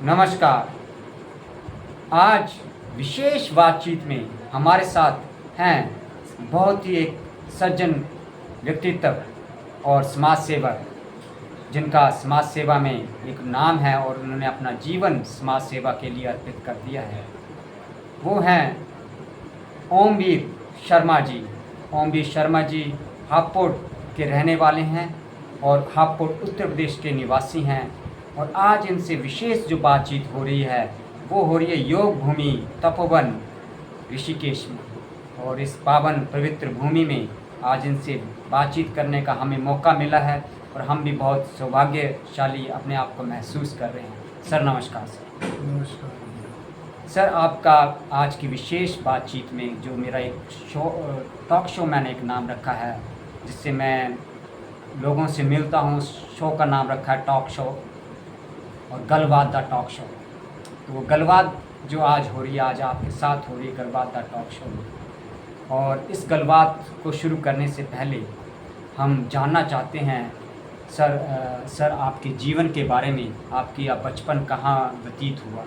नमस्कार। आज विशेष बातचीत में हमारे साथ हैं बहुत ही एक सज्जन व्यक्तित्व और समाज सेवक, जिनका समाज सेवा में एक नाम है और उन्होंने अपना जीवन समाज सेवा के लिए अर्पित कर दिया है। वो हैं ओमवीर शर्मा जी। ओमवीर शर्मा जी हापुड़ के रहने वाले हैं और हापुड़ उत्तर प्रदेश के निवासी हैं। और आज इनसे विशेष जो बातचीत हो रही है वो हो रही है योग भूमि तपोवन ऋषिकेश में। और इस पावन पवित्र भूमि में आज इनसे बातचीत करने का हमें मौका मिला है और हम भी बहुत सौभाग्यशाली अपने आप को महसूस कर रहे हैं। सर नमस्कार। सर नमस्कार। सर, आपका आज की विशेष बातचीत में जो मेरा एक टॉक शो मैंने एक नाम रखा है, जिससे मैं लोगों से मिलता हूँ, शो का नाम रखा है टॉक शो और गलबात द टॉक शो। तो वो गलबात जो आज हो रही है, आज आपके साथ हो रही है गलबात द टॉक शो। और इस गलबात को शुरू करने से पहले हम जानना चाहते हैं सर आपके जीवन के बारे में। आपकी बचपन कहाँ व्यतीत हुआ?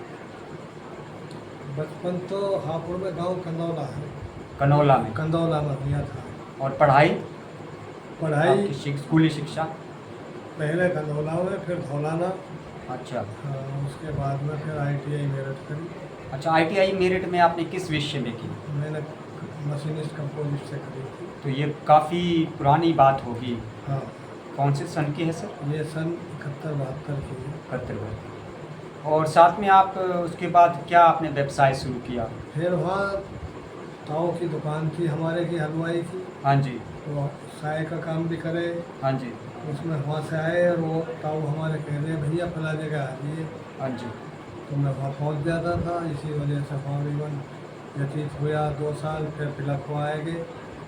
बचपन तो हापुड़ में गांव कंदौला है। कंदौला में भैया था। और पढ़ाई पढ़ाई स्कूली शिक्षा? पहले कंदौला में, फिर धौलाना। अच्छा। उसके बाद में फिर ITI मेरठ करी। अच्छा, ITI मेरठ में आपने किस विषय में की? मैंने मशीनिस्ट कंपोजिट से करी थी। तो ये काफ़ी पुरानी बात होगी। हाँ। कौन से सन की है सर? ये सन 71-72 की है। 71। और साथ में आप उसके बाद क्या आपने व्यवसाय शुरू किया? फिर वहाँ ताऊ की दुकान थी हमारे की, हलवाई की। हाँ जी। तो साय का काम भी करे। हाँ जी। उसमें वहाँ से आए और वो ताऊ हमारे कह रहे भैया फला जगह आ जाइए। हाँ जी। तो मैं वहाँ पहुँच जाता था। इसी वजह से तकरीबन व्यतीत हुआ 2 साल। फिर फिलअप हुआ आएगे।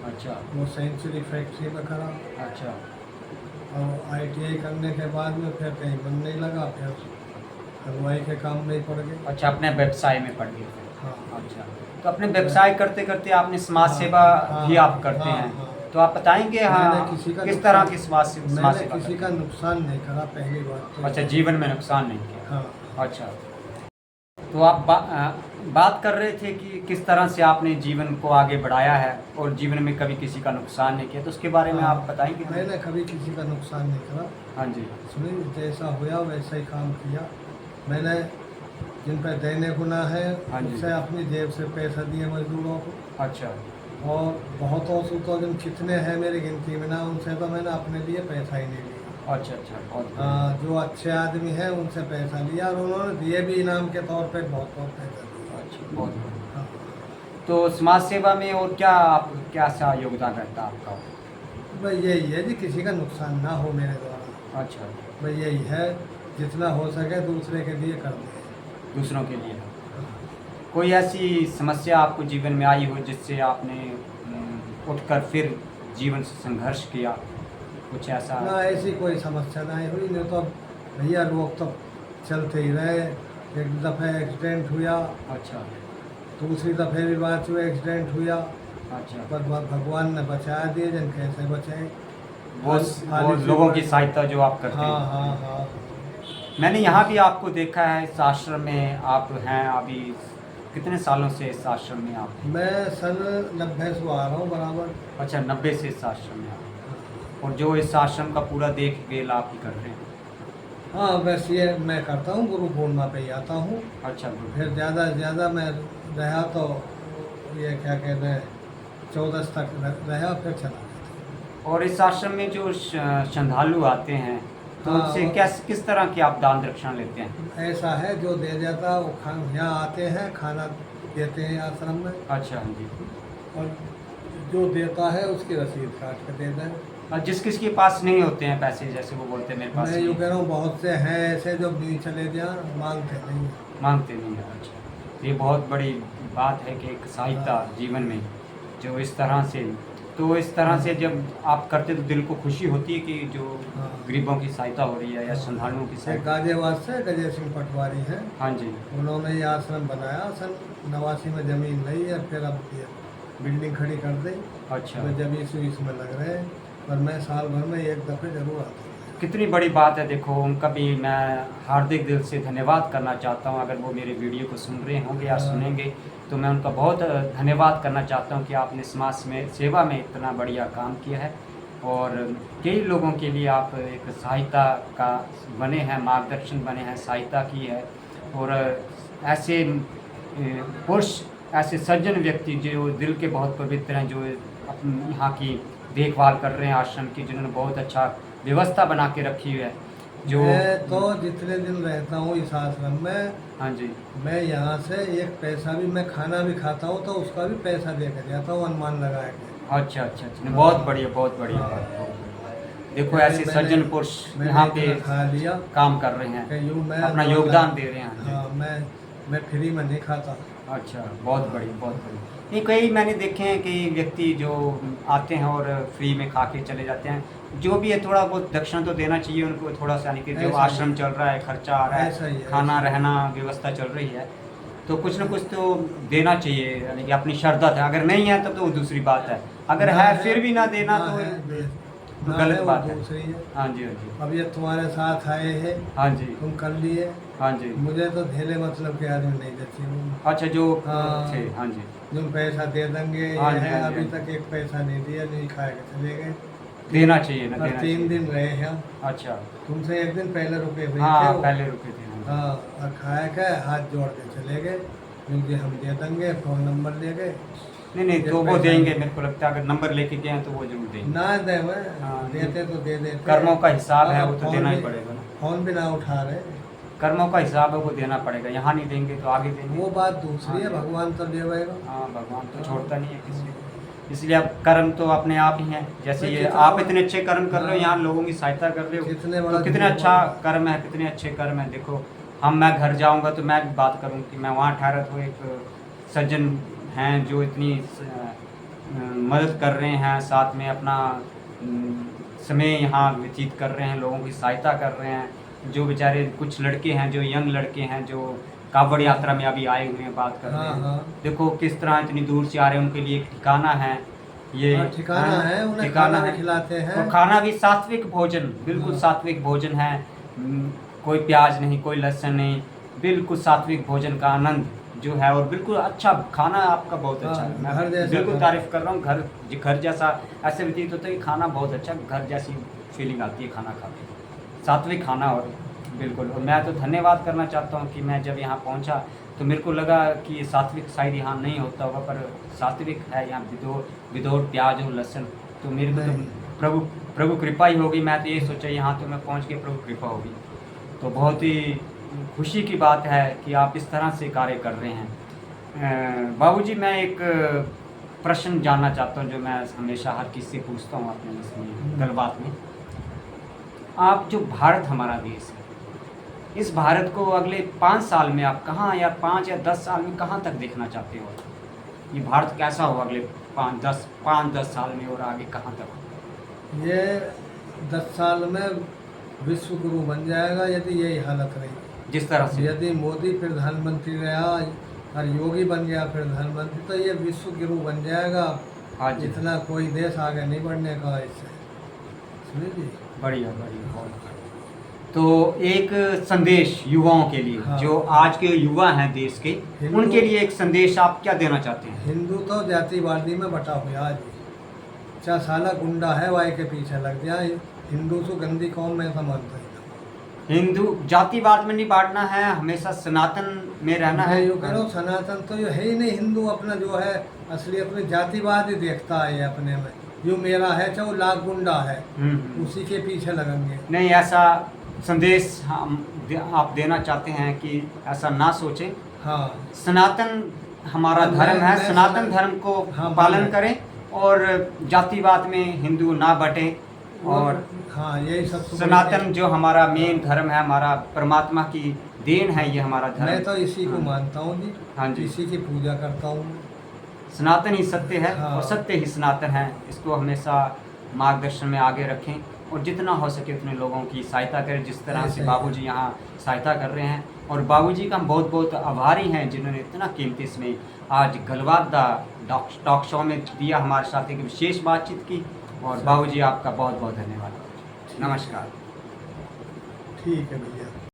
अच्छा। वो सेंचुरी फैक्ट्री में करा। अच्छा। और ITI करने के बाद में फिर कहीं मन नहीं लगा, फिर हलवाई के काम में ही पड़ गए। अच्छा, अपने व्यवसाय में पड़ गए। हाँ। अच्छा, तो अपने व्यवसाय करते करते आपने समाज हाँ, सेवा हाँ, भी आप करते हाँ, हैं। हाँ। तो आप बताएंगे हाँ किस तरह की समाज सेवा मैंने करते किसी का नुकसान नहीं करा, पहली बात तो। अच्छा, जीवन में नुकसान नहीं किया। हाँ। अच्छा, तो आप बात कर रहे थे कि किस तरह से आपने जीवन को आगे बढ़ाया है और जीवन में कभी किसी का नुकसान नहीं किया, तो उसके बारे में हाँ, आप बताएंगे? मैंने कभी किसी का नुकसान नहीं करा। हाँ जी। सुनिए, जैसा हुआ वैसा ही काम किया मैंने। जिन पर देने गुना है हाँ जी। उससे अपनी जेब से पैसा दिए मजदूरों को। अच्छा। और बहुतों से तो जिन कितने हैं मेरी गिनती में ना, उनसे तो मैंने अपने लिए पैसा ही नहीं लिया। अच्छा। अच्छा, बहुत बढ़िया। जो अच्छे आदमी हैं उनसे पैसा लिया और उन्होंने दिए भी इनाम के तौर पे बहुत पैसा दिया। अच्छा, बहुत बढ़िया। हाँ। तो समाज सेवा में और क्या सा योगदान रहता है आपका? भाई यही है जी, किसी का नुकसान ना हो मेरे द्वारा। अच्छा। भाई यही है, जितना हो सके दूसरे के लिए कर दे। दूसरों के लिए। कोई ऐसी समस्या आपको जीवन में आई हो जिससे आपने उठकर फिर जीवन से संघर्ष किया, कुछ ऐसा? ना, ऐसी कोई समस्या नहीं हुई। नहीं तो भैया लोग तो चलते ही रहे। एक दफ़े एक्सीडेंट हुआ। अच्छा। दूसरी दफ़े भी बात हुई, एक्सीडेंट हुआ। अच्छा। पर भगवान ने बचा दिए। जन कैसे बचाए? वो लोगों की सहायता जो आप करते हाँ, हैं। हाँ, हाँ। मैंने यहाँ भी आपको देखा है, इस आश्रम में आप हैं अभी। कितने सालों से इस आश्रम में आप हैं? मैं सन 90 से आ रहा हूँ बराबर। अच्छा, 90 से इस आश्रम में आप, और जो इस आश्रम का पूरा देख रेख आप ही कर रहे हैं? हाँ, वैसे ये मैं करता हूँ, गुरु पूर्णिमा पे ही आता हूँ। अच्छा, गुड। फिर ज़्यादा से ज़्यादा मैं रहा तो ये क्या कहते हैं 14 तक रहा, फिर चला गया। और इस आश्रम में जो श्रद्धालु आते हैं तो हाँ, उनसे किस तरह की आप दान दक्षिणा लेते हैं? ऐसा है, जो दे जाता वो यहाँ आते हैं, खाना देते हैं आश्रम में। अच्छा। हाँ जी। और जो देता है उसकी रसीद काट कर देता है। और जिस किसके पास नहीं होते हैं पैसे, जैसे वो बोलते हैं मेरे पास मैं नहीं यूँ है, कह रहा हूँ, बहुत से हैं ऐसे जो भी चले जाए, मांगते नहीं हैं। मांगते नहीं है। अच्छा, ये बहुत बड़ी बात है कि एक सहायता जीवन में जो इस तरह से जब आप करते तो दिल को खुशी होती है कि जो हाँ। गरीबों की सहायता हो रही है या श्रद्धालुओं की एक सहायता। गाजियाबाद से गजय सिंह पटवारी हैं। हाँ जी। उन्होंने ये आश्रम बनाया, सन 89 में ज़मीन ली और फिर अब ये बिल्डिंग खड़ी कर दी। अच्छा। तो जब इसमें लग रहे हैं, पर मैं साल भर में एक दफ़े ज़रूर आता हूँ। कितनी बड़ी बात है। देखो उनका भी मैं हार्दिक दिल से धन्यवाद करना चाहता हूँ। अगर वो मेरे वीडियो को सुन रहे होंगे या सुनेंगे तो मैं उनका बहुत धन्यवाद करना चाहता हूँ कि आपने समाज में सेवा में इतना बढ़िया काम किया है और कई लोगों के लिए आप एक सहायता का बने हैं, मार्गदर्शन बने हैं, सहायता की है। और ऐसे पुरुष, ऐसे सज्जन व्यक्ति जो दिल के बहुत पवित्र हैं, जो अपनी यहाँ की देखभाल कर रहे हैं आश्रम की, जिन्होंने बहुत अच्छा व्यवस्था बना के रखी है। जो मैं तो जितने दिन रहता हूँ इस आश्रम में, हाँ जी, मैं यहाँ से एक पैसा भी, मैं खाना भी खाता हूँ तो उसका भी पैसा दे कर जाता हूँ, अनुमान लगा के। अच्छा अच्छा अच्छा, बहुत बढ़िया, बहुत बढ़िया हाँ। बात, बहुत बढ़िया। देखो मैंने- ऐसे सज्जन पुरुष मैंने यहाँ पे इतना खा लिया काम कर रहे हैं, कि यूँ मैं अपना 2 योगदान लाख- दे रहे हैं। हाँ, मैं फ्री में नहीं खाता। अच्छा, बहुत बढ़िया, बहुत बढ़िया। नहीं, कई मैंने देखे हैं कि व्यक्ति जो आते हैं और फ्री में खा के चले जाते हैं। जो भी है थोड़ा बहुत दक्षिणा तो देना चाहिए उनको, थोड़ा सा, यानी कि जो ऐसा ही आश्रम है। चल रहा है, खर्चा आ रहा ऐसा ही है, है, खाना ऐसा ही है। रहना व्यवस्था चल रही है, तो कुछ ना कुछ तो देना चाहिए, यानी कि अपनी श्रद्धा है। अगर नहीं है तब तो वो दूसरी बात है, अगर ना है फिर भी ना देना ना तो है, ना गलत है, वो बात है। दूसरी है। हाँ जी, हाँ जी, अब ये तुम्हारे साथ आए हैं, हाँ जी, तुम कर लिए, हाँ जी। मुझे तो धेले मतलब के आदमी नहीं देते हूँ। अच्छा, जो हाँ। थे, हाँ जी, तुम पैसा दे देंगे, ये हाँ जी, है, हाँ जी, अभी हाँ तक एक पैसा नहीं दिया, नहीं खाए के चले गए। देना चाहिए ना, और देना 3 चाहिए। दिन रहे हैं। अच्छा, तुमसे एक दिन पहले रुके हुए हाँ, थे वो। पहले रुके थे, हाँ जी। हाँ, और खाए के हाथ जोड़ के चले गए, क्योंकि हम दे देंगे, फ़ोन नंबर ले गए। नहीं नहीं, ये तो वो पैसा देंगे, नहीं। मेरे को लगता है अगर नंबर लेके गए हैं तो वो जरूर देंगे। ना दे वो, हाँ, देते तो दे देते। कर्मों का हिसाब है, हाँ, वो तो फ़ोन देना ही भी- पड़ेगा ना। फ़ोन भी ना उठा रहे। कर्मों का हिसाब है, वो देना पड़ेगा। यहाँ नहीं देंगे तो आगे देंगे। वो बात दूसरी है, हाँ। भगवान तो देवेगा। हाँ, भगवान तो छोड़ता नहीं है किसी को। इसलिए अब कर्म तो अपने आप ही हैं। जैसे भाई ये कितना आप बड़ा- इतने अच्छे कर्म कर रहे हो, हाँ। यहाँ लोगों की सहायता कर रहे हो, कितने बड़ा तो कितने धर्म अच्छा है। कर्म है, कितने अच्छे कर्म है। देखो मैं घर जाऊंगा तो मैं भी बात करूँ कि मैं वहाँ ठहरा, तो एक सज्जन हैं जो इतनी मदद कर रहे हैं, साथ में अपना समय यहाँ व्यतीत कर रहे हैं, लोगों की सहायता कर रहे हैं। जो बेचारे कुछ लड़के हैं, जो यंग लड़के हैं, जो कावड़ यात्रा में अभी आए हुए हैं, बात कर रहे हाँ, हैं। हाँ। देखो किस तरह इतनी दूर से आ रहे हैं, उनके लिए एक ठिकाना है। ये हाँ, ठिकाना है, उन्हें खाना भी खिलाते हैं। और खाना भी सात्विक भोजन, बिल्कुल हाँ। सात्विक भोजन है। कोई प्याज नहीं, कोई लहसुन नहीं, बिल्कुल सात्विक भोजन का आनंद जो है। और बिल्कुल अच्छा खाना आपका, बहुत अच्छा हाँ, है। घर मैं जैसा बिल्कुल खाना। तारीफ कर रहा हूँ। घर जैसा ऐसे व्यतीत होता है कि खाना बहुत अच्छा, घर जैसी फीलिंग आती है खाना खा के, सात्विक खाना। और बिल्कुल, और मैं तो धन्यवाद करना चाहता हूँ कि मैं जब यहाँ पहुँचा तो मेरे को लगा कि सात्विक शायद यहाँ नहीं होता होगा, पर सात्विक है यहाँ, विदाउट प्याज और लहसुन। तो मेरे को तो प्रभु कृपा ही होगी। मैं तो ये सोचा यहाँ तो मैं पहुँच के प्रभु कृपा होगी। तो बहुत ही खुशी की बात है कि आप इस तरह से कार्य कर रहे हैं। बाबूजी, मैं एक प्रश्न जानना चाहता हूँ जो मैं हमेशा हर किसी से पूछता हूँ अपने इसमें गलबात में। आप जो भारत हमारा देश है, इस भारत को अगले 5 साल में आप कहाँ, या 5 या 10 साल में कहाँ तक देखना चाहते हो? ये भारत कैसा हो अगले 5-10 साल में, और आगे कहाँ तक? ये 10 साल में विश्व गुरु बन जाएगा यदि यही हालत रही। जिस तरह से यदि मोदी प्रधानमंत्री रहा और योगी बन गया प्रधानमंत्री, तो ये विश्व गुरु बन जाएगा। हाँ जी, इतना कोई देश आगे नहीं बढ़ने का इससे, समझिए। बढ़िया बढ़िया, बहुत। तो एक संदेश युवाओं के लिए, हाँ। जो आज के युवा हैं देश के, हिंदू- उनके लिए एक संदेश आप क्या देना चाहते हैं? हिंदू तो जातिवादी में बटा हुआ आज भी। 4 साला गुंडा है, वाई के पीछे लग गया। हिंदू तो गंदी कौम में समानता है। हिंदू जातिवाद में नहीं बांटना है, हमेशा सनातन में रहना मैं है। यूँ कह रहा हूँ, सनातन तो ये है ही नहीं। हिंदू अपना जो है असली अपने जातिवाद ही देखता है अपने में। जो मेरा है चाहे वो लाख गुंडा है, उसी के पीछे लगेंगे। नहीं, ऐसा संदेश आप देना चाहते हैं कि ऐसा ना सोचें। हाँ, सनातन हमारा मैं- धर्म है, मैं सनातन सना- धर्म को हाँ, पालन मैं- करें, और जातिवाद में हिंदू ना बटे। और हाँ, यही सब तो सनातन जो हमारा मेन धर्म है, हमारा परमात्मा की देन है, ये हमारा मैं धर्म। तो इसी को हाँ। मानता हूँ जी। हाँ जी। इसी की पूजा करता हूँ। सनातन ही सत्य है, हाँ। और सत्य ही सनातन है। इसको हमेशा मार्गदर्शन में आगे रखें, और जितना हो सके उतने लोगों की सहायता करें, जिस तरह ऐसे से ही। बाबूजी यहाँ सहायता कर रहे हैं। और बाबूजी का हम बहुत बहुत आभारी हैं, जिन्होंने इतना कीमती इसमें आज गलबात दा टॉक शो में दिया, हमारे साथ एक विशेष बातचीत की। और बाबूजी आपका बहुत बहुत धन्यवाद। नमस्कार। ठीक है भैया।